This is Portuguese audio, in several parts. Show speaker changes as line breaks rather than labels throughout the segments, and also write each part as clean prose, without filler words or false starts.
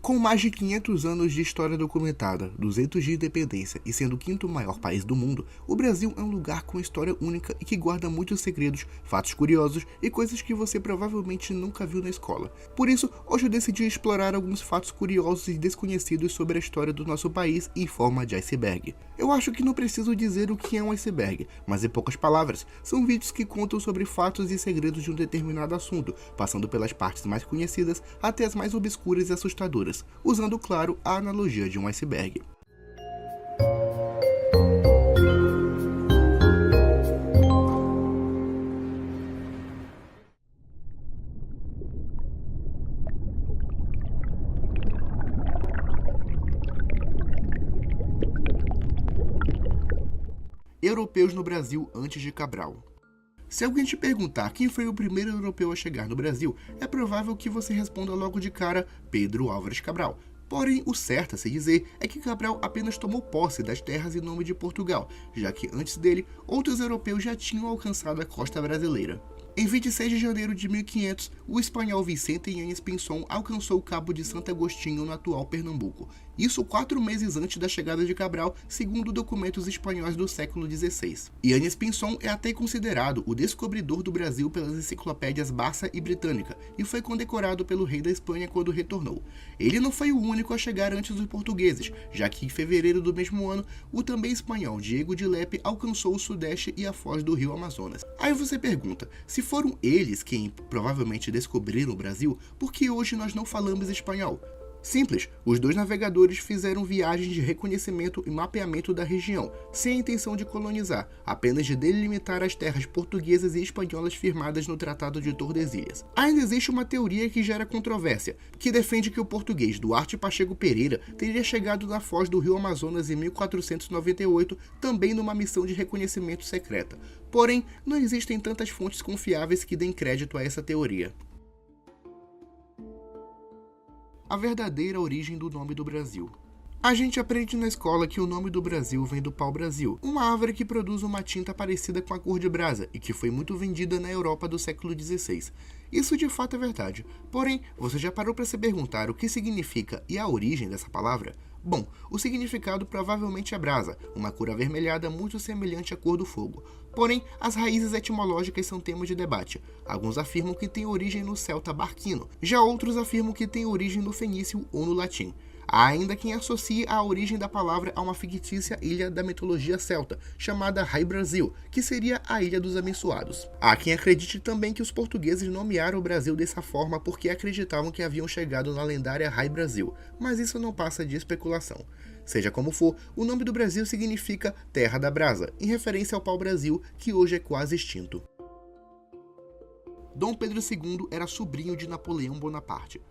Com mais de 500 anos de história documentada, 200 de independência e sendo o quinto maior país do mundo, o Brasil é um lugar com história única e que guarda muitos segredos, fatos curiosos e coisas que você provavelmente nunca viu na escola. Por isso, hoje eu decidi explorar alguns fatos curiosos e desconhecidos sobre a história do nosso país em forma de iceberg. Eu acho que não preciso dizer o que é um iceberg, mas em poucas palavras, são vídeos que contam sobre fatos e segredos de um determinado assunto, passando pelas partes mais conhecidas até as mais obscuras e assustadoras, usando, claro, a analogia de um iceberg. Europeus no Brasil antes de Cabral. Se alguém te perguntar quem foi o primeiro europeu a chegar no Brasil, é provável que você responda logo de cara Pedro Álvares Cabral. Porém, o certo a se dizer é que Cabral apenas tomou posse das terras em nome de Portugal, já que antes dele, outros europeus já tinham alcançado a costa brasileira. Em 26 de janeiro de 1500, o espanhol Vicente Yáñez Pinzón alcançou o Cabo de Santo Agostinho no atual Pernambuco. Isso 4 meses antes da chegada de Cabral, segundo documentos espanhóis do século XVI. Yáñez Pinzón é até considerado o descobridor do Brasil pelas enciclopédias Barça e Britânica e foi condecorado pelo rei da Espanha quando retornou. Ele não foi o único a chegar antes dos portugueses, já que em fevereiro do mesmo ano, o também espanhol Diego de Lepe alcançou o sudeste e a foz do rio Amazonas. Aí você pergunta, se foram eles quem provavelmente descobriram o Brasil, por que hoje nós não falamos espanhol? Simples, os dois navegadores fizeram viagens de reconhecimento e mapeamento da região, sem a intenção de colonizar, apenas de delimitar as terras portuguesas e espanholas firmadas no Tratado de Tordesilhas. Ainda existe uma teoria que gera controvérsia, que defende que o português Duarte Pacheco Pereira teria chegado na foz do rio Amazonas em 1498, também numa missão de reconhecimento secreta. Porém, não existem tantas fontes confiáveis que deem crédito a essa teoria. A verdadeira origem do nome do Brasil. A gente aprende na escola que o nome do Brasil vem do pau-brasil, uma árvore que produz uma tinta parecida com a cor de brasa e que foi muito vendida na Europa do século XVI. Isso de fato é verdade, porém, você já parou para se perguntar o que significa e a origem dessa palavra? Bom, o significado provavelmente é brasa, uma cor avermelhada muito semelhante à cor do fogo. Porém, as raízes etimológicas são tema de debate. Alguns afirmam que tem origem no celta barquino, já outros afirmam que tem origem no fenício ou no latim. Há ainda quem associe a origem da palavra a uma fictícia ilha da mitologia celta, chamada Rai Brasil, que seria a Ilha dos Abençoados. Há quem acredite também que os portugueses nomearam o Brasil dessa forma porque acreditavam que haviam chegado na lendária Rai Brasil, mas isso não passa de especulação. Seja como for, o nome do Brasil significa Terra da Brasa, em referência ao pau-brasil, que hoje é quase extinto. Dom Pedro II era sobrinho de Napoleão Bonaparte.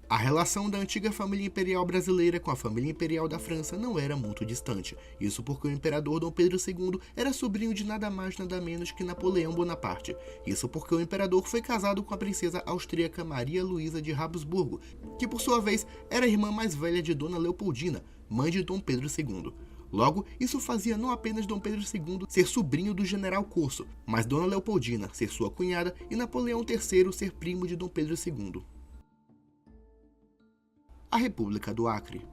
A relação da antiga família imperial brasileira com a família imperial da França não era muito distante, isso porque o imperador Dom Pedro II era sobrinho de nada mais nada menos que Napoleão Bonaparte, isso porque o imperador foi casado com a princesa austríaca Maria Luísa de Habsburgo, que por sua vez era a irmã mais velha de Dona Leopoldina, mãe de Dom Pedro II. Logo, isso fazia não apenas Dom Pedro II ser sobrinho do general Corso, mas Dona Leopoldina ser sua cunhada e Napoleão III ser primo de Dom Pedro II. A República do Acre.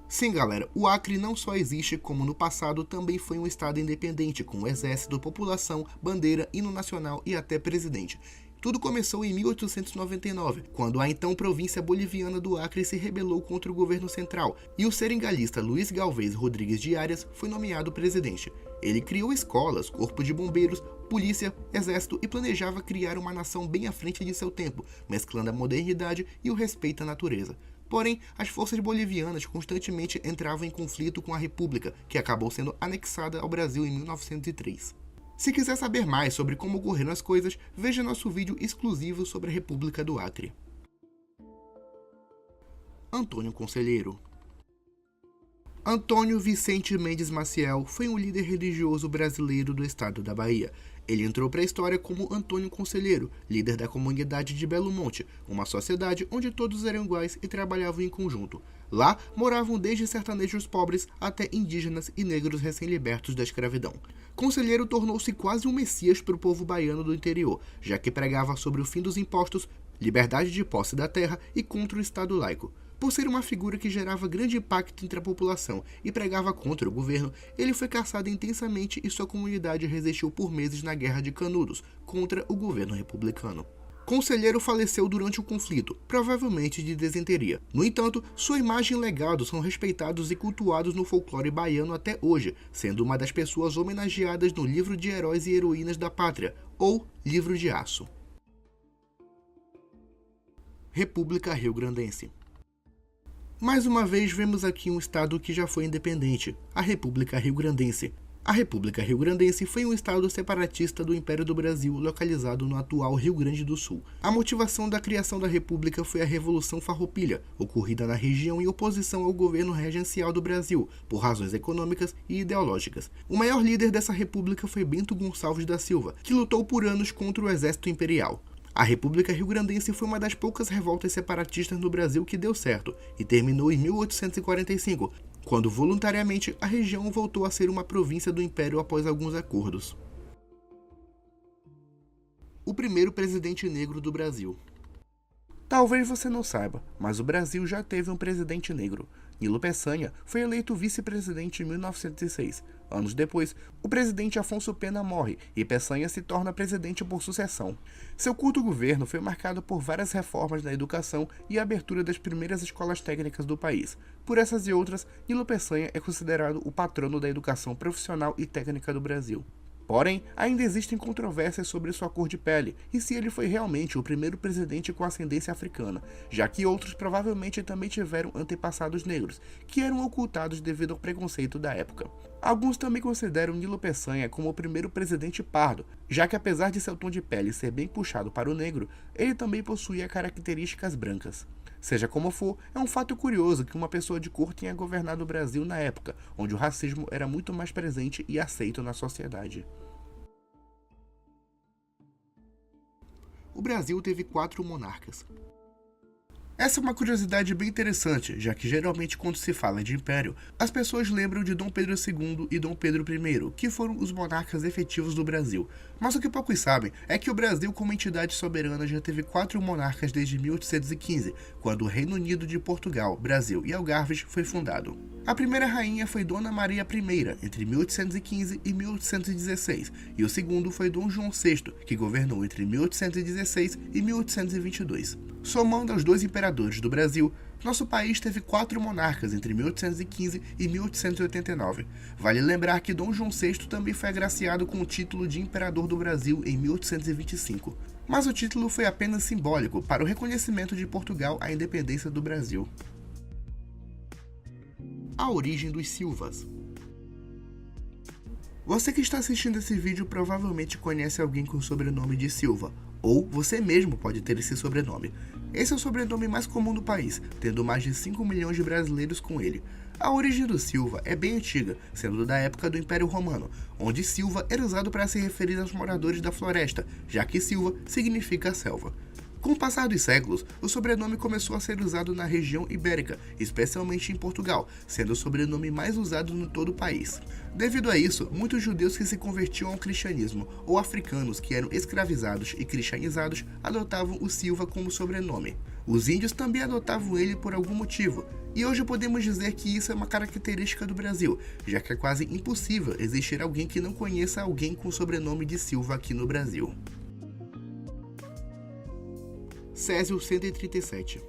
Sim, galera, o Acre não só existe, como no passado também foi um estado independente, com exército, população, bandeira, hino nacional e até presidente. Tudo começou em 1899, quando a então província boliviana do Acre se rebelou contra o governo central, e o seringalista Luiz Galvez Rodrigues de Arias foi nomeado presidente. Ele criou escolas, corpo de bombeiros, polícia, exército e planejava criar uma nação bem à frente de seu tempo, mesclando a modernidade e o respeito à natureza. Porém, as forças bolivianas constantemente entravam em conflito com a República, que acabou sendo anexada ao Brasil em 1903. Se quiser saber mais sobre como ocorreram as coisas, veja nosso vídeo exclusivo sobre a República do Acre. Antônio Conselheiro. Antônio Vicente Mendes Maciel foi um líder religioso brasileiro do estado da Bahia. Ele entrou para a história como Antônio Conselheiro, líder da comunidade de Belo Monte, uma sociedade onde todos eram iguais e trabalhavam em conjunto. Lá moravam desde sertanejos pobres até indígenas e negros recém-libertos da escravidão. Conselheiro tornou-se quase um messias para o povo baiano do interior, já que pregava sobre o fim dos impostos, liberdade de posse da terra e contra o Estado laico. Por ser uma figura que gerava grande impacto entre a população e pregava contra o governo, ele foi caçado intensamente e sua comunidade resistiu por meses na Guerra de Canudos contra o governo republicano. Conselheiro faleceu durante o conflito, provavelmente de desenteria. No entanto, sua imagem e legado são respeitados e cultuados no folclore baiano até hoje, sendo uma das pessoas homenageadas no Livro de Heróis e Heroínas da Pátria, ou Livro de Aço. República Rio-Grandense. Mais uma vez vemos aqui um estado que já foi independente, a República Rio-Grandense. A República Rio-Grandense foi um estado separatista do Império do Brasil, localizado no atual Rio Grande do Sul. A motivação da criação da República foi a Revolução Farroupilha, ocorrida na região em oposição ao governo regencial do Brasil, por razões econômicas e ideológicas. O maior líder dessa república foi Bento Gonçalves da Silva, que lutou por anos contra o exército imperial. A República Rio-Grandense foi uma das poucas revoltas separatistas no Brasil que deu certo, e terminou em 1845, quando voluntariamente a região voltou a ser uma província do Império após alguns acordos. O primeiro presidente negro do Brasil. Talvez você não saiba, mas o Brasil já teve um presidente negro. Nilo Peçanha foi eleito vice-presidente em 1906. Anos depois, o presidente Afonso Pena morre e Peçanha se torna presidente por sucessão. Seu curto governo foi marcado por várias reformas na educação e a abertura das primeiras escolas técnicas do país. Por essas e outras, Nilo Peçanha é considerado o patrono da educação profissional e técnica do Brasil. Porém, ainda existem controvérsias sobre sua cor de pele e se ele foi realmente o primeiro presidente com ascendência africana, já que outros provavelmente também tiveram antepassados negros, que eram ocultados devido ao preconceito da época. Alguns também consideram Nilo Peçanha como o primeiro presidente pardo, já que apesar de seu tom de pele ser bem puxado para o negro, ele também possuía características brancas. Seja como for, é um fato curioso que uma pessoa de cor tenha governado o Brasil na época, onde o racismo era muito mais presente e aceito na sociedade. O Brasil teve 4 monarcas. Essa é uma curiosidade bem interessante, já que geralmente quando se fala de império, as pessoas lembram de Dom Pedro II e Dom Pedro I, que foram os monarcas efetivos do Brasil. Mas o que poucos sabem é que o Brasil, como entidade soberana, já teve 4 monarcas desde 1815, quando o Reino Unido de Portugal, Brasil e Algarves foi fundado. A primeira rainha foi Dona Maria I, entre 1815 e 1816, e o segundo foi Dom João VI, que governou entre 1816 e 1822. Somando aos 2 imperadores do Brasil, nosso país teve 4 monarcas entre 1815 e 1889. Vale lembrar que Dom João VI também foi agraciado com o título de Imperador do Brasil em 1825. Mas o título foi apenas simbólico para o reconhecimento de Portugal à independência do Brasil. A origem dos Silvas. Você que está assistindo esse vídeo provavelmente conhece alguém com o sobrenome de Silva, ou você mesmo pode ter esse sobrenome. Esse é o sobrenome mais comum do país, tendo mais de 5 milhões de brasileiros com ele. A origem do Silva é bem antiga, sendo da época do Império Romano, onde Silva era usado para se referir aos moradores da floresta, já que Silva significa selva. Com o passar dos séculos, o sobrenome começou a ser usado na região ibérica, especialmente em Portugal, sendo o sobrenome mais usado no todo o país. Devido a isso, muitos judeus que se convertiam ao cristianismo ou africanos que eram escravizados e cristianizados adotavam o Silva como sobrenome. Os índios também adotavam ele por algum motivo, e hoje podemos dizer que isso é uma característica do Brasil, já que é quase impossível existir alguém que não conheça alguém com o sobrenome de Silva aqui no Brasil. Césio 137.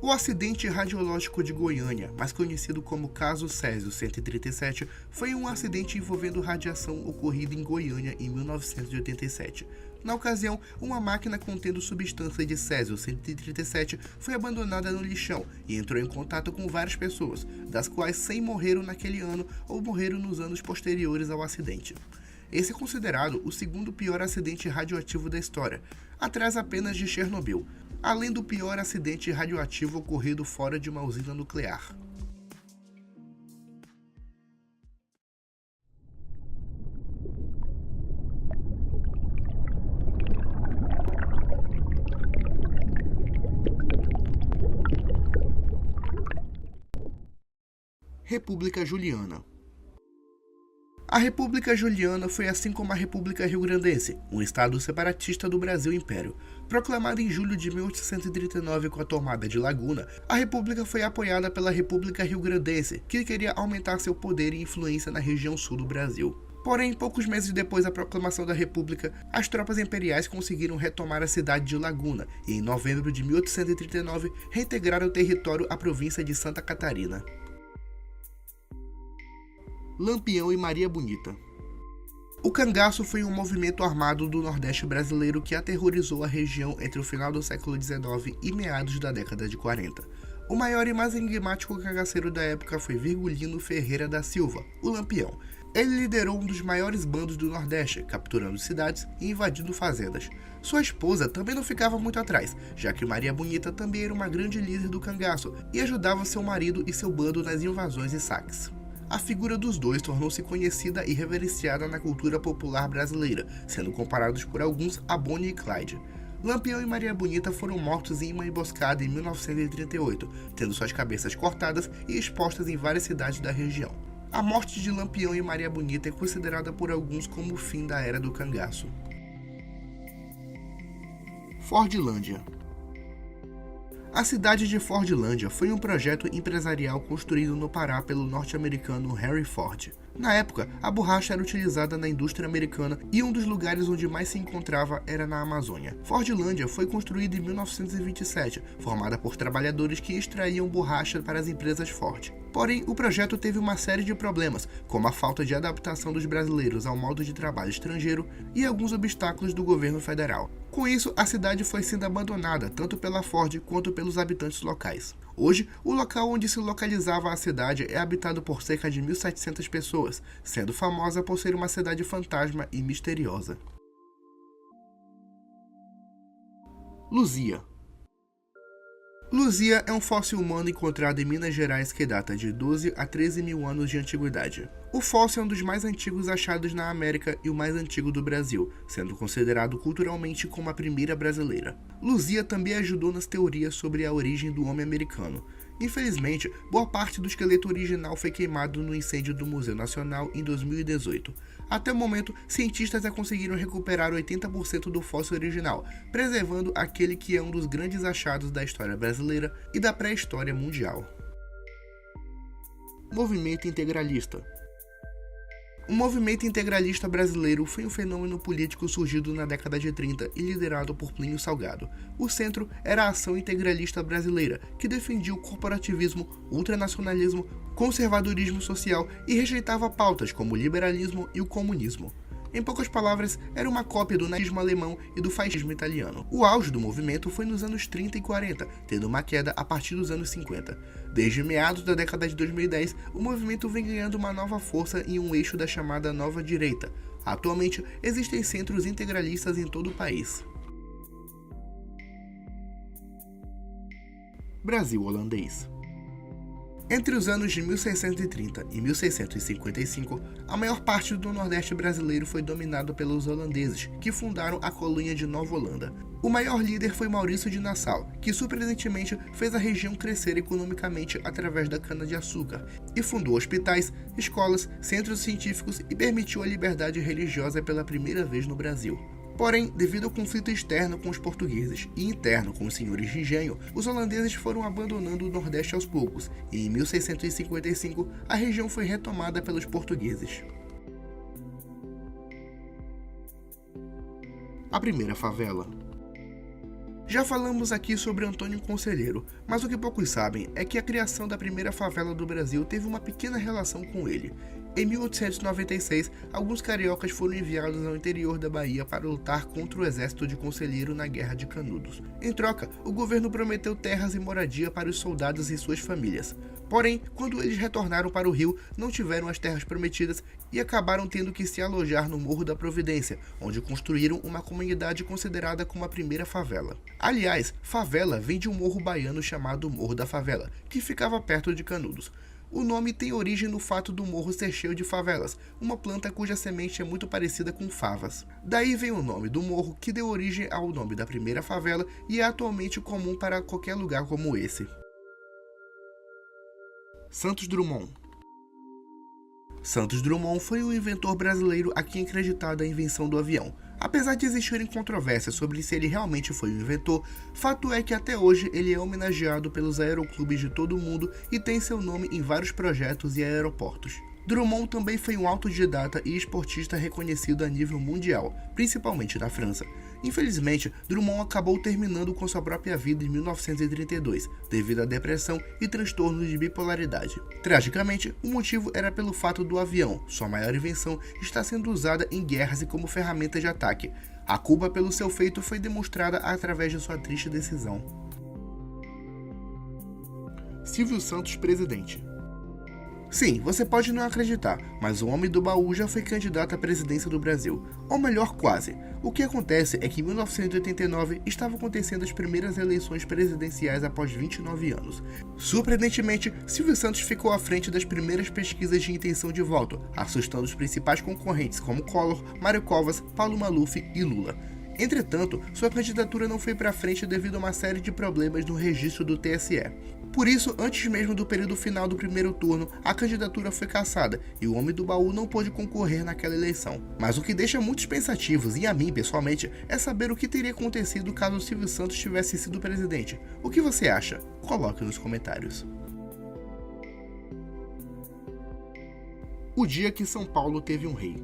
O acidente radiológico de Goiânia, mais conhecido como caso Césio 137, foi um acidente envolvendo radiação ocorrido em Goiânia em 1987. Na ocasião, uma máquina contendo substância de Césio 137 foi abandonada no lixão e entrou em contato com várias pessoas, das quais 100 morreram naquele ano ou morreram nos anos posteriores ao acidente. Esse é considerado o segundo pior acidente radioativo da história, atrás apenas de Chernobyl, além do pior acidente radioativo ocorrido fora de uma usina nuclear. República Juliana. A República Juliana foi assim como a República Rio-Grandense, um estado separatista do Brasil Império. Proclamada em julho de 1839 com a tomada de Laguna, a República foi apoiada pela República Rio-Grandense, que queria aumentar seu poder e influência na região sul do Brasil. Porém, poucos meses depois da proclamação da República, as tropas imperiais conseguiram retomar a cidade de Laguna e, em novembro de 1839, reintegraram o território à província de Santa Catarina. Lampião e Maria Bonita. O cangaço foi um movimento armado do Nordeste brasileiro que aterrorizou a região entre o final do século XIX e meados da década de 40. O maior e mais enigmático cangaceiro da época foi Virgulino Ferreira da Silva, o Lampião. Ele liderou um dos maiores bandos do Nordeste, capturando cidades e invadindo fazendas. Sua esposa também não ficava muito atrás, já que Maria Bonita também era uma grande líder do cangaço e ajudava seu marido e seu bando nas invasões e saques. A figura dos dois tornou-se conhecida e reverenciada na cultura popular brasileira, sendo comparados por alguns a Bonnie e Clyde. Lampião e Maria Bonita foram mortos em uma emboscada em 1938, tendo suas cabeças cortadas e expostas em várias cidades da região. A morte de Lampião e Maria Bonita é considerada por alguns como o fim da era do cangaço. Fordlândia. A cidade de Fordlândia foi um projeto empresarial construído no Pará pelo norte-americano Henry Ford. Na época, a borracha era utilizada na indústria americana e um dos lugares onde mais se encontrava era na Amazônia. Fordlândia foi construída em 1927, formada por trabalhadores que extraíam borracha para as empresas Ford. Porém, o projeto teve uma série de problemas, como a falta de adaptação dos brasileiros ao modo de trabalho estrangeiro e alguns obstáculos do governo federal. Com isso, a cidade foi sendo abandonada tanto pela Ford quanto pelos habitantes locais. Hoje, o local onde se localizava a cidade é habitado por cerca de 1.700 pessoas, sendo famosa por ser uma cidade fantasma e misteriosa. Luzia. Luzia é um fóssil humano encontrado em Minas Gerais que data de 12 a 13 mil anos de antiguidade. O fóssil é um dos mais antigos achados na América e o mais antigo do Brasil, sendo considerado culturalmente como a primeira brasileira. Luzia também ajudou nas teorias sobre a origem do homem americano. Infelizmente, boa parte do esqueleto original foi queimado no incêndio do Museu Nacional em 2018. Até o momento, cientistas já conseguiram recuperar 80% do fóssil original, preservando aquele que é um dos grandes achados da história brasileira e da pré-história mundial. Movimento integralista. O movimento integralista brasileiro foi um fenômeno político surgido na década de 30 e liderado por Plínio Salgado. O centro era a Ação Integralista Brasileira, que defendia o corporativismo, ultranacionalismo, conservadorismo social e rejeitava pautas como o liberalismo e o comunismo. Em poucas palavras, era uma cópia do nazismo alemão e do fascismo italiano. O auge do movimento foi nos anos 30 e 40, tendo uma queda a partir dos anos 50. Desde meados da década de 2010, o movimento vem ganhando uma nova força em um eixo da chamada nova direita. Atualmente, existem centros integralistas em todo o país. Brasil holandês. Entre os anos de 1630 e 1655, a maior parte do Nordeste brasileiro foi dominado pelos holandeses, que fundaram a colônia de Nova Holanda. O maior líder foi Maurício de Nassau, que surpreendentemente fez a região crescer economicamente através da cana-de-açúcar, e fundou hospitais, escolas, centros científicos e permitiu a liberdade religiosa pela primeira vez no Brasil. Porém, devido ao conflito externo com os portugueses e interno com os senhores de engenho, os holandeses foram abandonando o Nordeste aos poucos, e em 1655 a região foi retomada pelos portugueses. A primeira favela. Já falamos aqui sobre Antônio Conselheiro, mas o que poucos sabem é que a criação da primeira favela do Brasil teve uma pequena relação com ele. Em 1896, alguns cariocas foram enviados ao interior da Bahia para lutar contra o exército de Conselheiro na Guerra de Canudos. Em troca, o governo prometeu terras e moradia para os soldados e suas famílias. Porém, quando eles retornaram para o Rio, não tiveram as terras prometidas e acabaram tendo que se alojar no Morro da Providência, onde construíram uma comunidade considerada como a primeira favela. Aliás, favela vem de um morro baiano chamado Morro da Favela, que ficava perto de Canudos. O nome tem origem no fato do morro ser cheio de favelas, uma planta cuja semente é muito parecida com favas. Daí vem o nome do morro, que deu origem ao nome da primeira favela e é atualmente comum para qualquer lugar como esse. Santos Dumont. Santos Dumont foi o inventor brasileiro a quem é acreditada a invenção do avião. Apesar de existirem controvérsias sobre se ele realmente foi o inventor, fato é que até hoje ele é homenageado pelos aeroclubes de todo o mundo e tem seu nome em vários projetos e aeroportos. Drummond também foi um autodidata e esportista reconhecido a nível mundial, principalmente na França. Infelizmente, Drummond acabou terminando com sua própria vida em 1932, devido à depressão e transtornos de bipolaridade. Tragicamente, o motivo era pelo fato do avião, sua maior invenção, estar sendo usada em guerras e como ferramenta de ataque. A culpa pelo seu feito foi demonstrada através de sua triste decisão. Silvio Santos presidente. Sim, você pode não acreditar, mas o homem do baú já foi candidato à presidência do Brasil. Ou melhor, quase. O que acontece é que em 1989 estavam acontecendo as primeiras eleições presidenciais após 29 anos. Surpreendentemente, Silvio Santos ficou à frente das primeiras pesquisas de intenção de voto, assustando os principais concorrentes como Collor, Mário Covas, Paulo Maluf e Lula. Entretanto, sua candidatura não foi para frente devido a uma série de problemas no registro do TSE. Por isso, antes mesmo do período final do primeiro turno, a candidatura foi cassada e o homem do baú não pôde concorrer naquela eleição. Mas o que deixa muitos pensativos, e a mim pessoalmente, é saber o que teria acontecido caso o Silvio Santos tivesse sido presidente. O que você acha? Coloque nos comentários. O dia que São Paulo teve um rei.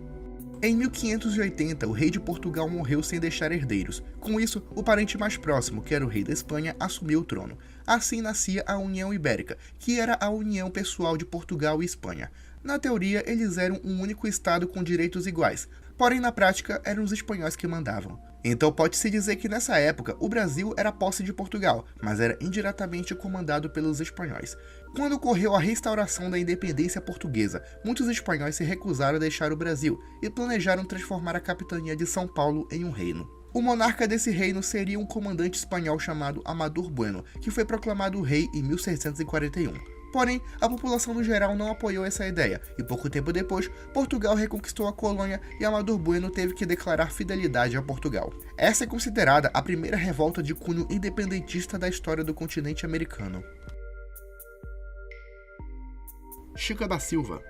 Em 1580, o rei de Portugal morreu sem deixar herdeiros. Com isso, o parente mais próximo, que era o rei da Espanha, assumiu o trono. Assim nascia a União Ibérica, que era a união pessoal de Portugal e Espanha. Na teoria, eles eram um único estado com direitos iguais, porém na prática eram os espanhóis que mandavam. Então pode-se dizer que nessa época o Brasil era posse de Portugal, mas era indiretamente comandado pelos espanhóis. Quando ocorreu a restauração da independência portuguesa, muitos espanhóis se recusaram a deixar o Brasil e planejaram transformar a capitania de São Paulo em um reino. O monarca desse reino seria um comandante espanhol chamado Amador Bueno, que foi proclamado rei em 1641. Porém, a população no geral não apoiou essa ideia, e pouco tempo depois, Portugal reconquistou a colônia e Amador Bueno teve que declarar fidelidade a Portugal. Essa é considerada a primeira revolta de cunho independentista da história do continente americano. Chica da Silva.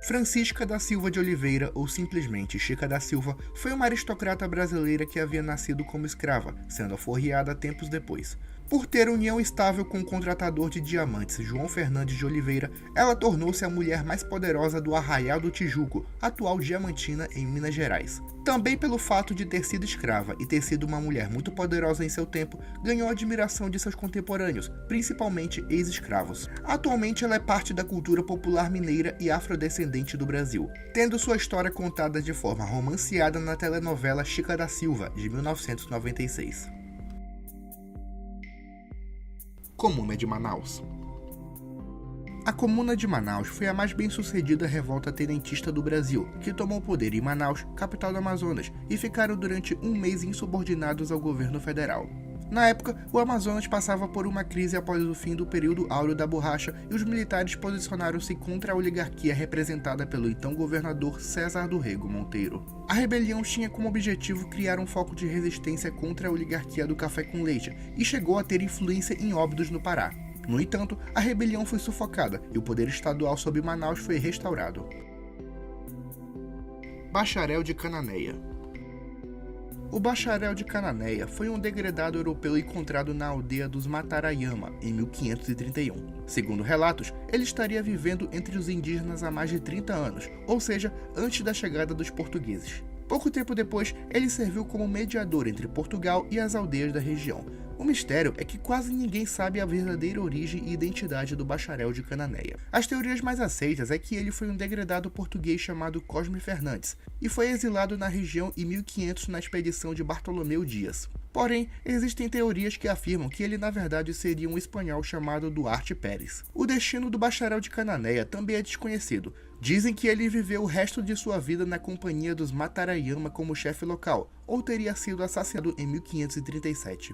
Francisca da Silva de Oliveira, ou simplesmente Chica da Silva, foi uma aristocrata brasileira que havia nascido como escrava, sendo aforreada tempos depois. Por ter união estável com o contratador de diamantes João Fernandes de Oliveira, ela tornou-se a mulher mais poderosa do Arraial do Tijuco, atual Diamantina, em Minas Gerais. Também pelo fato de ter sido escrava e ter sido uma mulher muito poderosa em seu tempo, ganhou a admiração de seus contemporâneos, principalmente ex-escravos. Atualmente ela é parte da cultura popular mineira e afrodescendente do Brasil, tendo sua história contada de forma romanceada na telenovela Chica da Silva, de 1996. Comuna de Manaus. A Comuna de Manaus foi a mais bem-sucedida revolta tenentista do Brasil, que tomou poder em Manaus, capital do Amazonas, e ficaram durante um mês insubordinados ao governo federal. Na época, o Amazonas passava por uma crise após o fim do período áureo da borracha e os militares posicionaram-se contra a oligarquia representada pelo então governador César do Rego Monteiro. A rebelião tinha como objetivo criar um foco de resistência contra a oligarquia do café com leite e chegou a ter influência em Óbidos, no Pará. No entanto, a rebelião foi sufocada e o poder estadual sobre Manaus foi restaurado. Bacharel de Cananéia. O Bacharel de Cananéia foi um degredado europeu encontrado na aldeia dos Matarayama, em 1531. Segundo relatos, ele estaria vivendo entre os indígenas há mais de 30 anos, ou seja, antes da chegada dos portugueses. Pouco tempo depois, ele serviu como mediador entre Portugal e as aldeias da região. O mistério é que quase ninguém sabe a verdadeira origem e identidade do Bacharel de Cananéia. As teorias mais aceitas é que ele foi um degredado português chamado Cosme Fernandes e foi exilado na região em 1500 na expedição de Bartolomeu Dias. Porém, existem teorias que afirmam que ele na verdade seria um espanhol chamado Duarte Pérez. O destino do Bacharel de Cananéia também é desconhecido. Dizem que ele viveu o resto de sua vida na companhia dos Matarayama como chefe local, ou teria sido assassinado em 1537.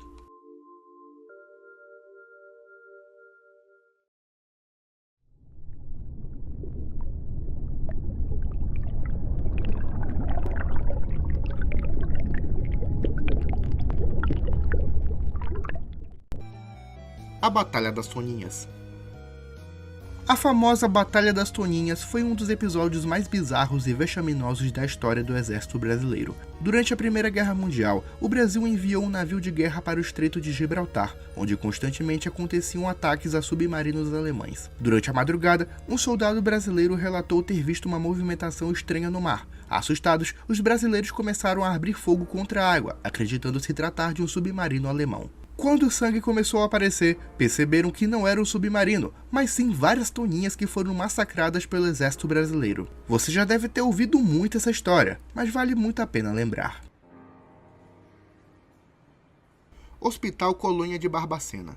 A Batalha das Soninhas. A famosa Batalha das Toninhas foi um dos episódios mais bizarros e vexaminosos da história do Exército Brasileiro. Durante a Primeira Guerra Mundial, o Brasil enviou um navio de guerra para o Estreito de Gibraltar, onde constantemente aconteciam ataques a submarinos alemães. Durante a madrugada, um soldado brasileiro relatou ter visto uma movimentação estranha no mar. Assustados, os brasileiros começaram a abrir fogo contra a água, acreditando se tratar de um submarino alemão. Quando o sangue começou a aparecer, perceberam que não era um submarino, mas sim várias toninhas que foram massacradas pelo exército brasileiro. Você já deve ter ouvido muito essa história, mas vale muito a pena lembrar. Hospital Colônia de Barbacena.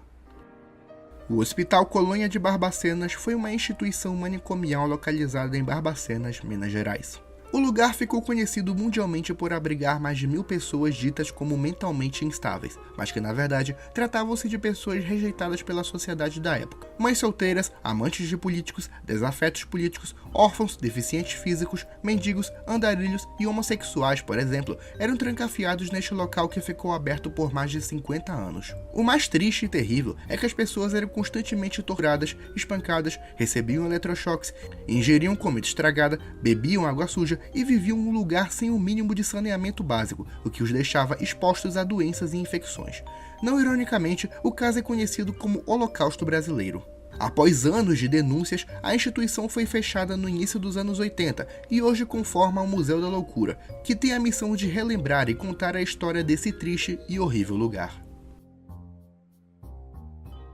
O Hospital Colônia de Barbacenas foi uma instituição manicomial localizada em Barbacenas, Minas Gerais. O lugar ficou conhecido mundialmente por abrigar mais de 1000 pessoas ditas como mentalmente instáveis, mas que na verdade tratavam-se de pessoas rejeitadas pela sociedade da época. Mães solteiras, amantes de políticos, desafetos políticos, órfãos, deficientes físicos, mendigos, andarilhos e homossexuais, por exemplo, eram trancafiados neste local que ficou aberto por mais de 50 anos. O mais triste e terrível é que as pessoas eram constantemente torturadas, espancadas, recebiam eletrochoques, ingeriam comida estragada, bebiam água suja e viviam num lugar sem o mínimo de saneamento básico, o que os deixava expostos a doenças e infecções. Não ironicamente, o caso é conhecido como Holocausto Brasileiro. Após anos de denúncias, a instituição foi fechada no início dos anos 80 e hoje conforma o Museu da Loucura, que tem a missão de relembrar e contar a história desse triste e horrível lugar.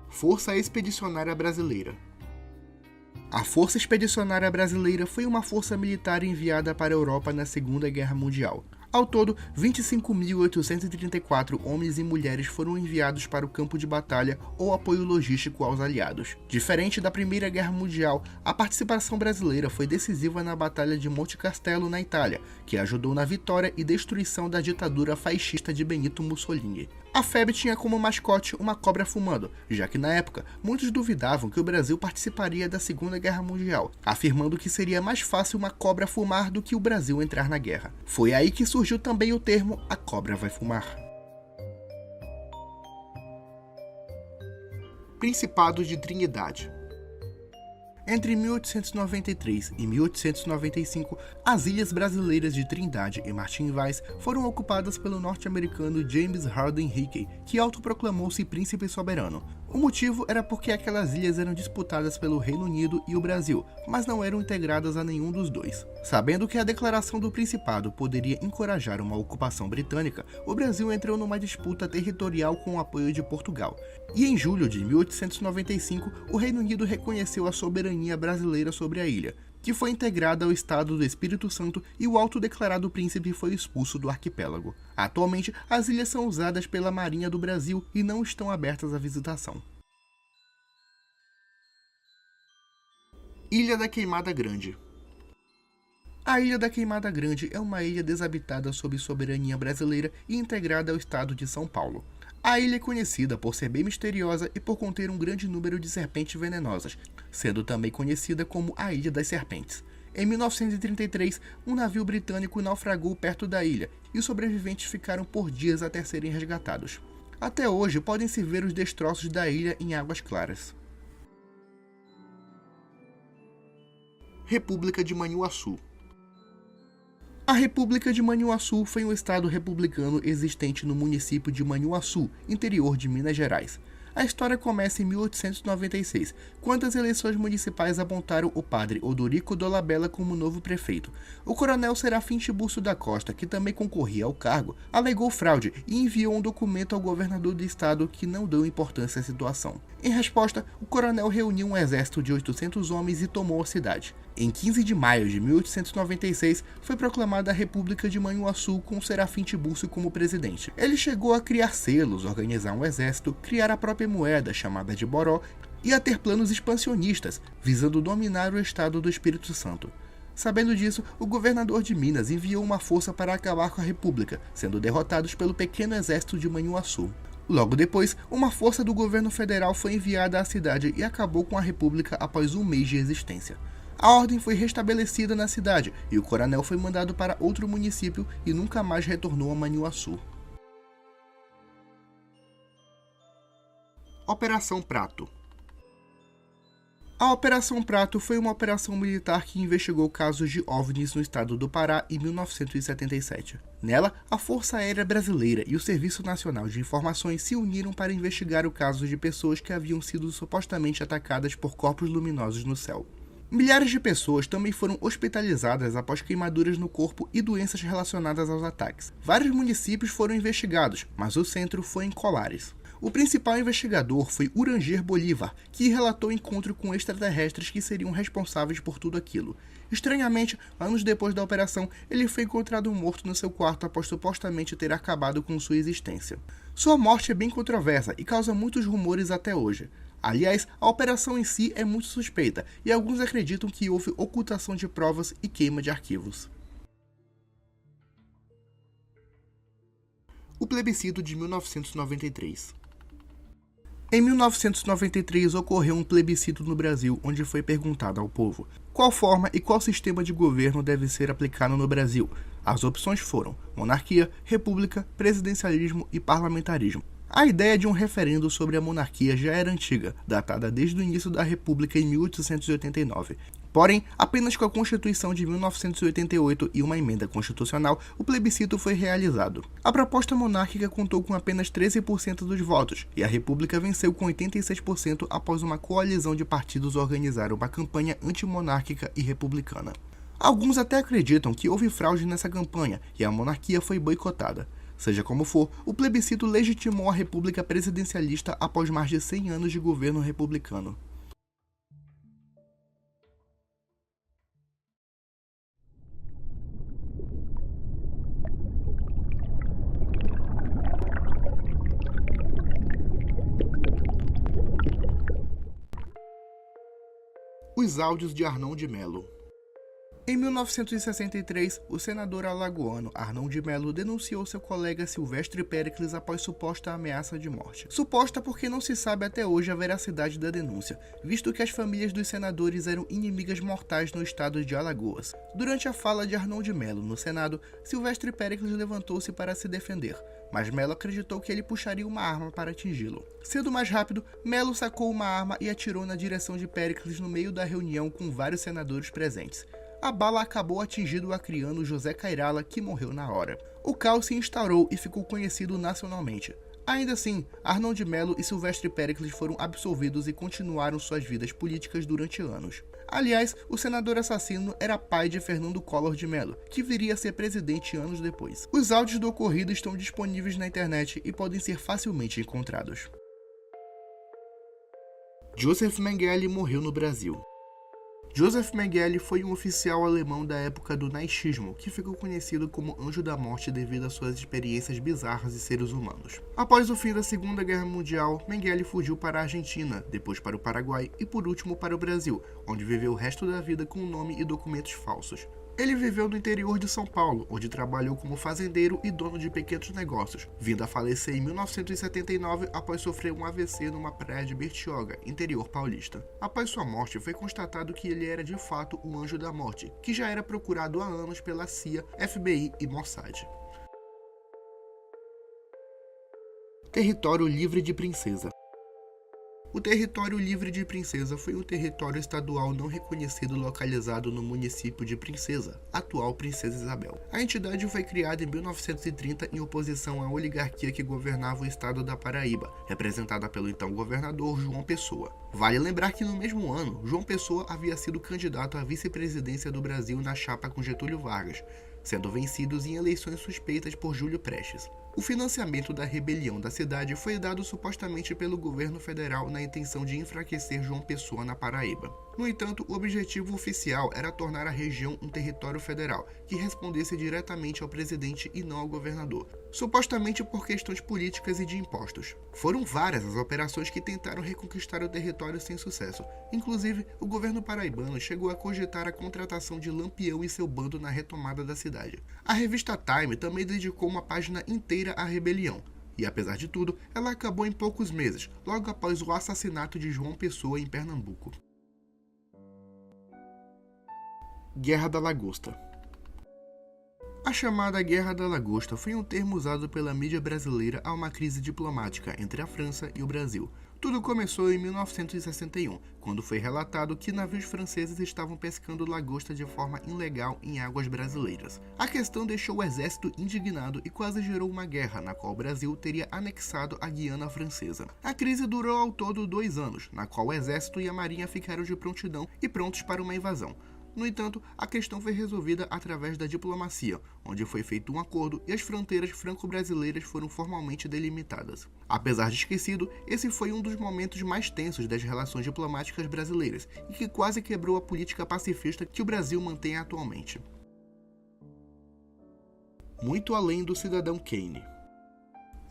Força Expedicionária Brasileira. A Força Expedicionária Brasileira foi uma força militar enviada para a Europa na Segunda Guerra Mundial. Ao todo, 25.834 homens e mulheres foram enviados para o campo de batalha ou apoio logístico aos aliados. Diferente da Primeira Guerra Mundial, a participação brasileira foi decisiva na Batalha de Monte Castelo, na Itália, que ajudou na vitória e destruição da ditadura fascista de Benito Mussolini. A FEB tinha como mascote uma cobra fumando, já que na época muitos duvidavam que o Brasil participaria da Segunda Guerra Mundial, afirmando que seria mais fácil uma cobra fumar do que o Brasil entrar na guerra. Foi aí que surgiu também o termo "a cobra vai fumar". Principado de Trindade. Entre 1893 e 1895, as ilhas brasileiras de Trindade e Martin Vaz foram ocupadas pelo norte-americano James Harding Hickey, que autoproclamou-se príncipe soberano. O motivo era porque aquelas ilhas eram disputadas pelo Reino Unido e o Brasil, mas não eram integradas a nenhum dos dois. Sabendo que a declaração do Principado poderia encorajar uma ocupação britânica, o Brasil entrou numa disputa territorial com o apoio de Portugal. E em julho de 1895, o Reino Unido reconheceu a soberania brasileira sobre a ilha, que foi integrada ao Estado do Espírito Santo, e o autodeclarado príncipe foi expulso do arquipélago. Atualmente, as ilhas são usadas pela Marinha do Brasil e não estão abertas à visitação. Ilha da Queimada Grande. A Ilha da Queimada Grande é uma ilha desabitada sob soberania brasileira e integrada ao estado de São Paulo. A ilha é conhecida por ser bem misteriosa e por conter um grande número de serpentes venenosas, sendo também conhecida como a Ilha das Serpentes. Em 1933, um navio britânico naufragou perto da ilha e os sobreviventes ficaram por dias até serem resgatados. Até hoje podem-se ver os destroços da ilha em águas claras. República de Manhuaçu. A República de Manhuaçu foi um estado republicano existente no município de Manhuaçu, interior de Minas Gerais. A história começa em 1896, quando as eleições municipais apontaram o padre Odorico Dolabella como novo prefeito. O coronel Serafim Tiburcio da Costa, que também concorria ao cargo, alegou fraude e enviou um documento ao governador do estado, que não deu importância à situação. Em resposta, o coronel reuniu um exército de 800 homens e tomou a cidade. Em 15 de maio de 1896, foi proclamada a República de Manhuaçu com Serafim Tiburcio como presidente. Ele chegou a criar selos, organizar um exército, criar a própria moeda, chamada de Boró, e a ter planos expansionistas, visando dominar o estado do Espírito Santo. Sabendo disso, o governador de Minas enviou uma força para acabar com a República, sendo derrotados pelo pequeno exército de Manhuaçu. Logo depois, uma força do governo federal foi enviada à cidade e acabou com a República após um mês de existência. A ordem foi restabelecida na cidade e o coronel foi mandado para outro município e nunca mais retornou a Manhuaçu. Operação Prato. A Operação Prato foi uma operação militar que investigou casos de OVNIs no estado do Pará em 1977. Nela, a Força Aérea Brasileira e o Serviço Nacional de Informações se uniram para investigar o caso de pessoas que haviam sido supostamente atacadas por corpos luminosos no céu. Milhares de pessoas também foram hospitalizadas após queimaduras no corpo e doenças relacionadas aos ataques. Vários municípios foram investigados, mas o centro foi em Colares. O principal investigador foi Uranger Bolívar, que relatou encontro com extraterrestres que seriam responsáveis por tudo aquilo. Estranhamente, anos depois da operação, ele foi encontrado morto no seu quarto após supostamente ter acabado com sua existência. Sua morte é bem controversa e causa muitos rumores até hoje. Aliás, a operação em si é muito suspeita, e alguns acreditam que houve ocultação de provas e queima de arquivos. O plebiscito de 1993. Em 1993 ocorreu um plebiscito no Brasil, onde foi perguntado ao povo qual forma e qual sistema de governo deve ser aplicado no Brasil. As opções foram monarquia, república, presidencialismo e parlamentarismo. A ideia de um referendo sobre a monarquia já era antiga, datada desde o início da República em 1889. Porém, apenas com a Constituição de 1988 e uma emenda constitucional, o plebiscito foi realizado. A proposta monárquica contou com apenas 13% dos votos, e a República venceu com 86% após uma coalizão de partidos organizar uma campanha antimonárquica e republicana. Alguns até acreditam que houve fraude nessa campanha e a monarquia foi boicotada. Seja como for, o plebiscito legitimou a República presidencialista após mais de 100 anos de governo republicano. Os áudios de Arnon de Melo. Em 1963, o senador alagoano Arnon de Melo denunciou seu colega Silvestre Péricles após suposta ameaça de morte. Suposta porque não se sabe até hoje a veracidade da denúncia, visto que as famílias dos senadores eram inimigas mortais no estado de Alagoas. Durante a fala de Arnon de Melo no Senado, Silvestre Péricles levantou-se para se defender, mas Melo acreditou que ele puxaria uma arma para atingi-lo. Sendo mais rápido, Melo sacou uma arma e atirou na direção de Péricles no meio da reunião com vários senadores presentes. A bala acabou atingindo o acriano José Cairala, que morreu na hora. O caos se instaurou e ficou conhecido nacionalmente. Ainda assim, Arnon de Melo e Silvestre Péricles foram absolvidos e continuaram suas vidas políticas durante anos. Aliás, o senador assassino era pai de Fernando Collor de Mello, que viria a ser presidente anos depois. Os áudios do ocorrido estão disponíveis na internet e podem ser facilmente encontrados. Joseph Mengele morreu no Brasil. Joseph Mengele foi um oficial alemão da época do nazismo, que ficou conhecido como Anjo da Morte devido às suas experiências bizarras de seres humanos. Após o fim da Segunda Guerra Mundial, Mengele fugiu para a Argentina, depois para o Paraguai e por último para o Brasil, onde viveu o resto da vida com nome e documentos falsos. Ele viveu no interior de São Paulo, onde trabalhou como fazendeiro e dono de pequenos negócios, vindo a falecer em 1979 após sofrer um AVC numa praia de Bertioga, interior paulista. Após sua morte, foi constatado que ele era de fato um anjo da morte, que já era procurado há anos pela CIA, FBI e Mossad. Território Livre de Princesa. O Território Livre de Princesa foi um território estadual não reconhecido localizado no município de Princesa, atual Princesa Isabel. A entidade foi criada em 1930 em oposição à oligarquia que governava o estado da Paraíba, representada pelo então governador João Pessoa. Vale lembrar que no mesmo ano, João Pessoa havia sido candidato à vice-presidência do Brasil na chapa com Getúlio Vargas, sendo vencidos em eleições suspeitas por Júlio Prestes. O financiamento da rebelião da cidade foi dado supostamente pelo governo federal na intenção de enfraquecer João Pessoa na Paraíba. No entanto, o objetivo oficial era tornar a região um território federal, que respondesse diretamente ao presidente e não ao governador, supostamente por questões políticas e de impostos. Foram várias as operações que tentaram reconquistar o território sem sucesso. Inclusive, o governo paraibano chegou a cogitar a contratação de Lampião e seu bando na retomada da cidade. A revista Time também dedicou uma página inteira à rebelião, e apesar de tudo, ela acabou em poucos meses, logo após o assassinato de João Pessoa em Pernambuco. Guerra da Lagosta. A chamada Guerra da Lagosta foi um termo usado pela mídia brasileira a uma crise diplomática entre a França e o Brasil. Tudo começou em 1961, quando foi relatado que navios franceses estavam pescando lagosta de forma ilegal em águas brasileiras. A questão deixou o exército indignado e quase gerou uma guerra, na qual o Brasil teria anexado a Guiana Francesa. A crise durou ao todo 2 anos, na qual o exército e a marinha ficaram de prontidão e prontos para uma invasão. No entanto, a questão foi resolvida através da diplomacia, onde foi feito um acordo e as fronteiras franco-brasileiras foram formalmente delimitadas. Apesar de esquecido, esse foi um dos momentos mais tensos das relações diplomáticas brasileiras e que quase quebrou a política pacifista que o Brasil mantém atualmente. Muito Além do Cidadão Kane.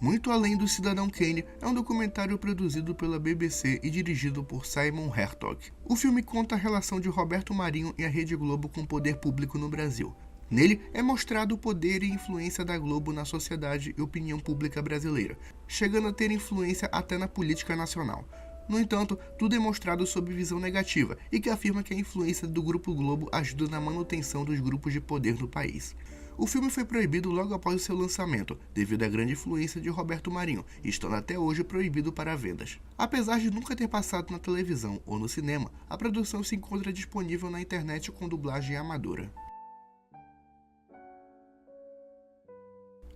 Muito Além do Cidadão Kane é um documentário produzido pela BBC e dirigido por Simon Herzog. O filme conta a relação de Roberto Marinho e a Rede Globo com o poder público no Brasil. Nele é mostrado o poder e influência da Globo na sociedade e opinião pública brasileira, chegando a ter influência até na política nacional. No entanto, tudo é mostrado sob visão negativa e que afirma que a influência do Grupo Globo ajuda na manutenção dos grupos de poder no país. O filme foi proibido logo após o seu lançamento, devido à grande influência de Roberto Marinho, estando até hoje proibido para vendas. Apesar de nunca ter passado na televisão ou no cinema, a produção se encontra disponível na internet com dublagem amadora.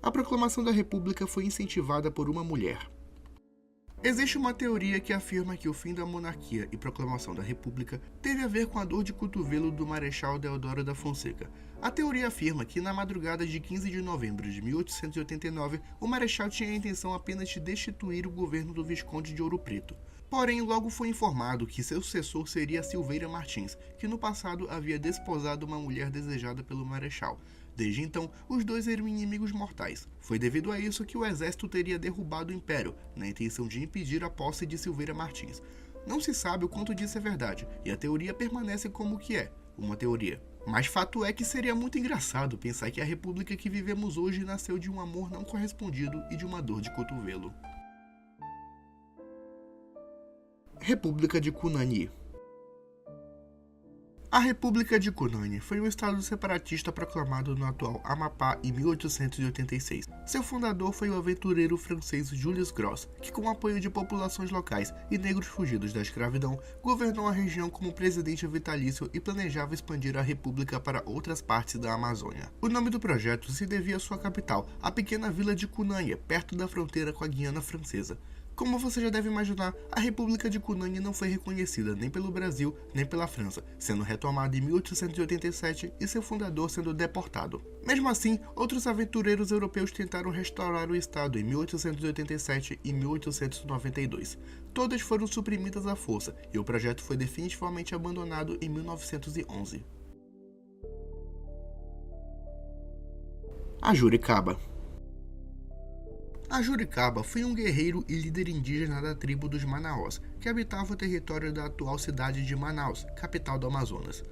A proclamação da República foi incentivada por uma mulher. Existe uma teoria que afirma que o fim da monarquia e proclamação da República teve a ver com a dor de cotovelo do Marechal Deodoro da Fonseca. A teoria afirma que, na madrugada de 15 de novembro de 1889, o Marechal tinha a intenção apenas de destituir o governo do Visconde de Ouro Preto. Porém, logo foi informado que seu sucessor seria Silveira Martins, que no passado havia desposado uma mulher desejada pelo Marechal. Desde então, os dois eram inimigos mortais. Foi devido a isso que o exército teria derrubado o Império, na intenção de impedir a posse de Silveira Martins. Não se sabe o quanto disso é verdade, e a teoria permanece como que é, uma teoria. Mas fato é que seria muito engraçado pensar que a república que vivemos hoje nasceu de um amor não correspondido e de uma dor de cotovelo. República de Cunani. A República de Cunani foi um estado separatista proclamado no atual Amapá em 1886. Seu fundador foi o aventureiro francês Julius Gros, que com o apoio de populações locais e negros fugidos da escravidão, governou a região como presidente vitalício e planejava expandir a república para outras partes da Amazônia. O nome do projeto se devia à sua capital, a pequena vila de Cunani, perto da fronteira com a Guiana Francesa. Como você já deve imaginar, a República de Cunani não foi reconhecida nem pelo Brasil nem pela França, sendo retomada em 1887 e seu fundador sendo deportado. Mesmo assim, outros aventureiros europeus tentaram restaurar o estado em 1887 e 1892. Todas foram suprimidas à força e o projeto foi definitivamente abandonado em 1911. A Juricaba. A Juricaba foi um guerreiro e líder indígena da tribo dos Manaós, que habitava o território da atual cidade de Manaus, capital do Amazonas.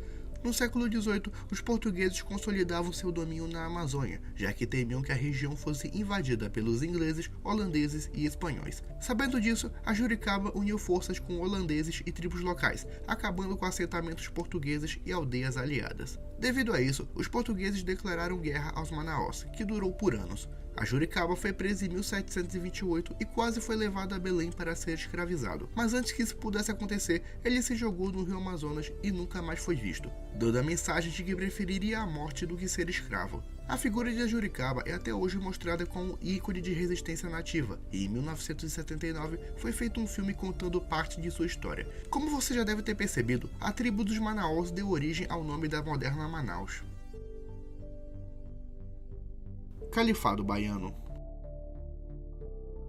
No século XVIII, os portugueses consolidavam seu domínio na Amazônia, já que temiam que a região fosse invadida pelos ingleses, holandeses e espanhóis. Sabendo disso, a Juricaba uniu forças com holandeses e tribos locais, acabando com assentamentos portugueses e aldeias aliadas. Devido a isso, os portugueses declararam guerra aos Manaós, que durou por anos. A Juricaba foi preso em 1728 e quase foi levado a Belém para ser escravizado. Mas antes que isso pudesse acontecer, ele se jogou no rio Amazonas e nunca mais foi visto, dando a mensagem de que preferiria a morte do que ser escravo. A figura de Juricaba é até hoje mostrada como ícone de resistência nativa, e em 1979 foi feito um filme contando parte de sua história. Como você já deve ter percebido, a tribo dos Manaós deu origem ao nome da moderna Manaus. Califado Baiano.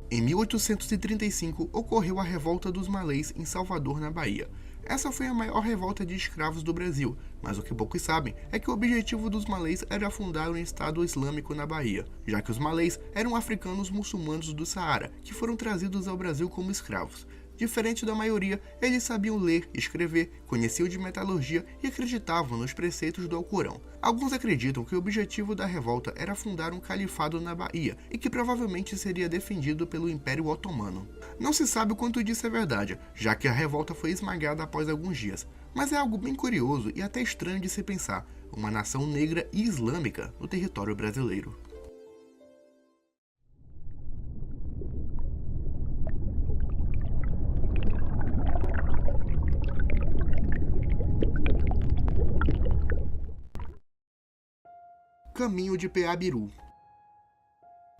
Em 1835, ocorreu a Revolta dos Malês em Salvador, na Bahia. Essa foi a maior revolta de escravos do Brasil, mas o que poucos sabem é que o objetivo dos malês era fundar um Estado Islâmico na Bahia, já que os malês eram africanos muçulmanos do Saara, que foram trazidos ao Brasil como escravos. Diferente da maioria, eles sabiam ler, escrever, conheciam de metalurgia e acreditavam nos preceitos do Alcorão. Alguns acreditam que o objetivo da revolta era fundar um califado na Bahia e que provavelmente seria defendido pelo Império Otomano. Não se sabe o quanto disso é verdade, já que a revolta foi esmagada após alguns dias. Mas é algo bem curioso e até estranho de se pensar, uma nação negra e islâmica no território brasileiro. Caminho de Peabiru.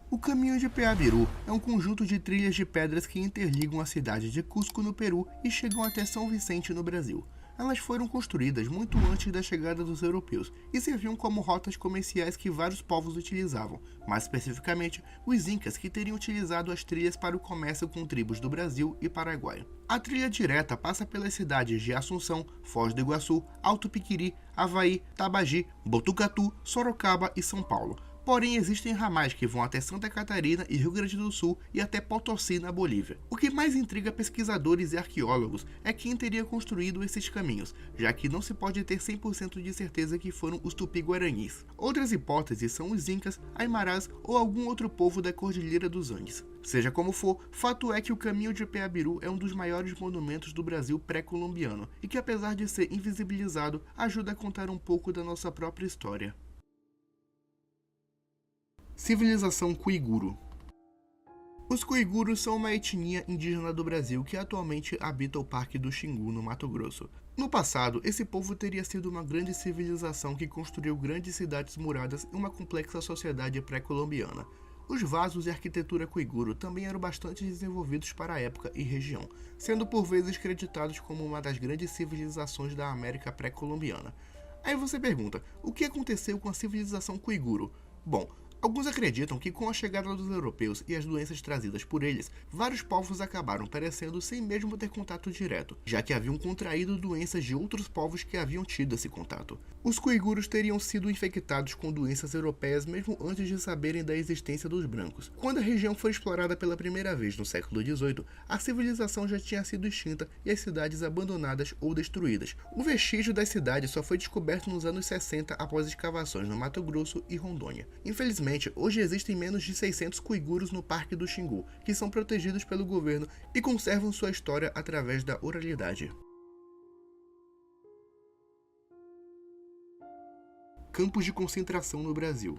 O Caminho de Peabiru é um conjunto de trilhas de pedras que interligam a cidade de Cusco, no Peru, e chegam até São Vicente, no Brasil. Elas foram construídas muito antes da chegada dos europeus e serviam como rotas comerciais que vários povos utilizavam, mais especificamente os incas, que teriam utilizado as trilhas para o comércio com tribos do Brasil e Paraguai. A trilha direta passa pelas cidades de Assunção, Foz do Iguaçu, Alto Piquiri, Avaí, Tabagi, Botucatu, Sorocaba e São Paulo. Porém, existem ramais que vão até Santa Catarina e Rio Grande do Sul e até Potosí, na Bolívia. O que mais intriga pesquisadores e arqueólogos é quem teria construído esses caminhos, já que não se pode ter 100% de certeza que foram os tupi-guaranis. Outras hipóteses são os incas, aimarás ou algum outro povo da Cordilheira dos Andes. Seja como for, fato é que o Caminho de Peabiru é um dos maiores monumentos do Brasil pré-colombiano e que, apesar de ser invisibilizado, ajuda a contar um pouco da nossa própria história. Civilização Cuiguru. Os cuiguros são uma etnia indígena do Brasil que atualmente habita o Parque do Xingu, no Mato Grosso. No passado, esse povo teria sido uma grande civilização que construiu grandes cidades muradas e uma complexa sociedade pré-colombiana. Os vasos e a arquitetura cuiguro também eram bastante desenvolvidos para a época e região, sendo por vezes creditados como uma das grandes civilizações da América pré-colombiana. Aí você pergunta, o que aconteceu com a civilização cuiguro? Bom, alguns acreditam que com a chegada dos europeus e as doenças trazidas por eles, vários povos acabaram perecendo sem mesmo ter contato direto, já que haviam contraído doenças de outros povos que haviam tido esse contato. Os cuiguros teriam sido infectados com doenças europeias mesmo antes de saberem da existência dos brancos. Quando a região foi explorada pela primeira vez no século XVIII, a civilização já tinha sido extinta e as cidades abandonadas ou destruídas. O vestígio das cidades só foi descoberto nos anos 60 após escavações no Mato Grosso e Rondônia. Infelizmente, hoje existem menos de 600 cuiguros no Parque do Xingu, que são protegidos pelo governo e conservam sua história através da oralidade. Campos de concentração no Brasil.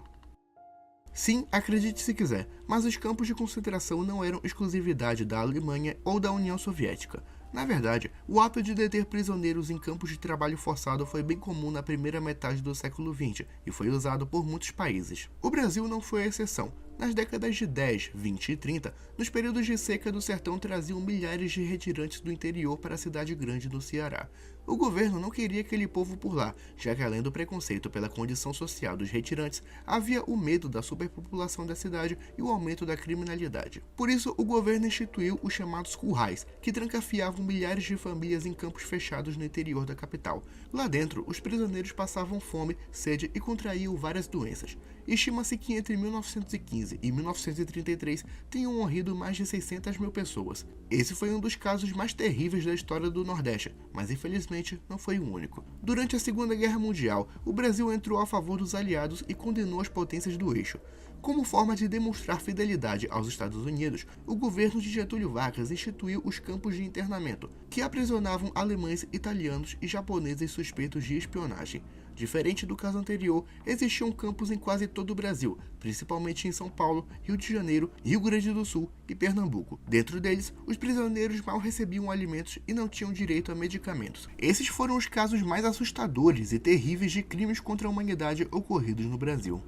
Sim, acredite se quiser, mas os campos de concentração não eram exclusividade da Alemanha ou da União Soviética. Na verdade, o ato de deter prisioneiros em campos de trabalho forçado foi bem comum na primeira metade do século XX e foi usado por muitos países. O Brasil não foi a exceção. Nas décadas de 10, 20 e 30, nos períodos de seca do sertão traziam milhares de retirantes do interior para a cidade grande do Ceará. O governo não queria aquele povo por lá, já que além do preconceito pela condição social dos retirantes, havia o medo da superpopulação da cidade e o aumento da criminalidade. Por isso, o governo instituiu os chamados currais, que trancafiavam milhares de famílias em campos fechados no interior da capital. Lá dentro, os prisioneiros passavam fome, sede e contraíam várias doenças. Estima-se que entre 1915 e 1933 tenham morrido mais de 600 mil pessoas. Esse foi um dos casos mais terríveis da história do Nordeste, mas infelizmente não foi o único. Durante a Segunda Guerra Mundial, o Brasil entrou a favor dos aliados e condenou as potências do eixo. Como forma de demonstrar fidelidade aos Estados Unidos, o governo de Getúlio Vargas instituiu os campos de internamento, que aprisionavam alemães, italianos e japoneses suspeitos de espionagem. Diferente do caso anterior, existiam campos em quase todo o Brasil, principalmente em São Paulo, Rio de Janeiro, Rio Grande do Sul e Pernambuco. Dentro deles, os prisioneiros mal recebiam alimentos e não tinham direito a medicamentos. Esses foram os casos mais assustadores e terríveis de crimes contra a humanidade ocorridos no Brasil.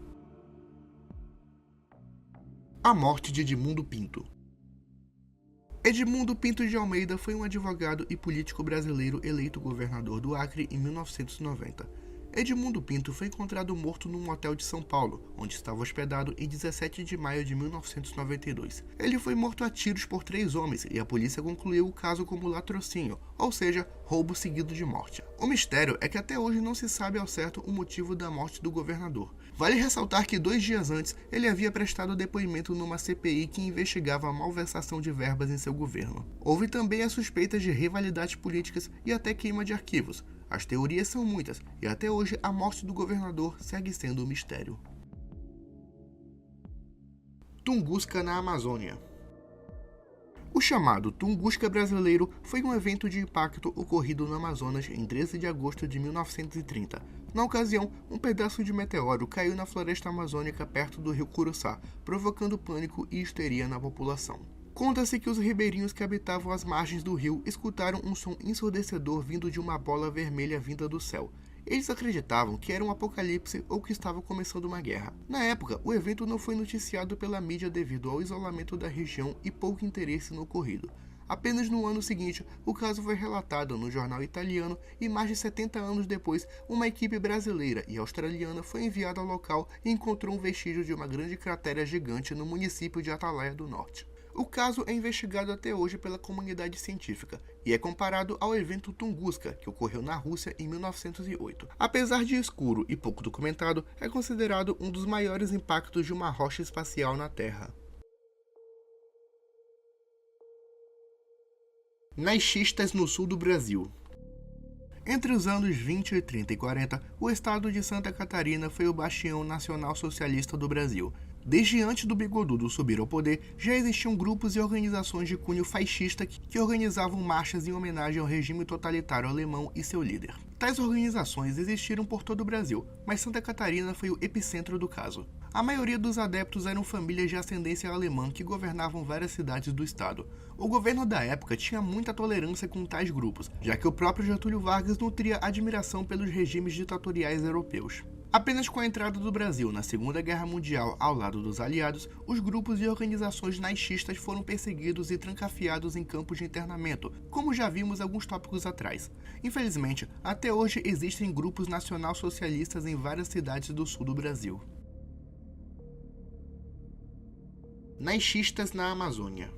A morte de Edmundo Pinto. Edmundo Pinto de Almeida foi um advogado e político brasileiro eleito governador do Acre em 1990. Edmundo Pinto foi encontrado morto num hotel de São Paulo, onde estava hospedado em 17 de maio de 1992. Ele foi morto a tiros por 3 homens e a polícia concluiu o caso como latrocínio, ou seja, roubo seguido de morte. O mistério é que até hoje não se sabe ao certo o motivo da morte do governador. Vale ressaltar que 2 dias antes ele havia prestado depoimento numa CPI que investigava a malversação de verbas em seu governo. Houve também as suspeitas de rivalidades políticas e até queima de arquivos. As teorias são muitas, e até hoje a morte do governador segue sendo um mistério. Tunguska na Amazônia. O chamado Tunguska Brasileiro foi um evento de impacto ocorrido no Amazonas em 13 de agosto de 1930. Na ocasião, um pedaço de meteoro caiu na floresta amazônica perto do rio Curuçá, provocando pânico e histeria na população. Conta-se que os ribeirinhos que habitavam as margens do rio escutaram um som ensurdecedor vindo de uma bola vermelha vinda do céu. Eles acreditavam que era um apocalipse ou que estava começando uma guerra. Na época, o evento não foi noticiado pela mídia devido ao isolamento da região e pouco interesse no ocorrido. Apenas no ano seguinte, o caso foi relatado no jornal italiano e mais de 70 anos depois, uma equipe brasileira e australiana foi enviada ao local e encontrou um vestígio de uma grande cratera gigante no município de Atalaia do Norte. O caso é investigado até hoje pela comunidade científica e é comparado ao evento Tunguska, que ocorreu na Rússia em 1908. Apesar de escuro e pouco documentado, é considerado um dos maiores impactos de uma rocha espacial na Terra. Nas xistas no sul do Brasil. Entre os anos 20, 30 e 40, o estado de Santa Catarina foi o bastião nacional socialista do Brasil. Desde antes do Bigodudo subir ao poder, já existiam grupos e organizações de cunho fascista que organizavam marchas em homenagem ao regime totalitário alemão e seu líder. Tais organizações existiram por todo o Brasil, mas Santa Catarina foi o epicentro do caso. A maioria dos adeptos eram famílias de ascendência alemã que governavam várias cidades do estado. O governo da época tinha muita tolerância com tais grupos, já que o próprio Getúlio Vargas nutria admiração pelos regimes ditatoriais europeus. Apenas com a entrada do Brasil na Segunda Guerra Mundial ao lado dos aliados, os grupos e organizações nazistas foram perseguidos e trancafiados em campos de internamento, como já vimos alguns tópicos atrás. Infelizmente, até hoje existem grupos nacional-socialistas em várias cidades do sul do Brasil. Nazistas na Amazônia.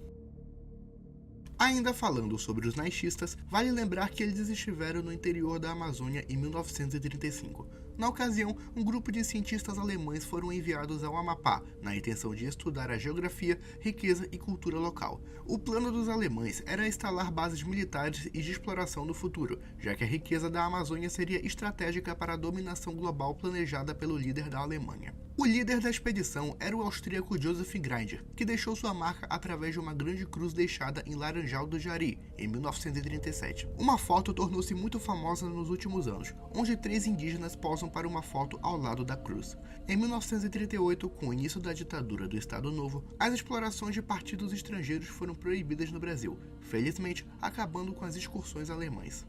Ainda falando sobre os nazistas, vale lembrar que eles estiveram no interior da Amazônia em 1935. Na ocasião, um grupo de cientistas alemães foram enviados ao Amapá, na intenção de estudar a geografia, riqueza e cultura local. O plano dos alemães era instalar bases militares e de exploração no futuro, já que a riqueza da Amazônia seria estratégica para a dominação global planejada pelo líder da Alemanha. O líder da expedição era o austríaco Joseph Grainger, que deixou sua marca através de uma grande cruz deixada em Laranjal do Jari, em 1937. Uma foto tornou-se muito famosa nos últimos anos, onde 3 indígenas posam para uma foto ao lado da cruz. Em 1938, com o início da ditadura do Estado Novo, as explorações de partidos estrangeiros foram proibidas no Brasil, felizmente acabando com as excursões alemãs.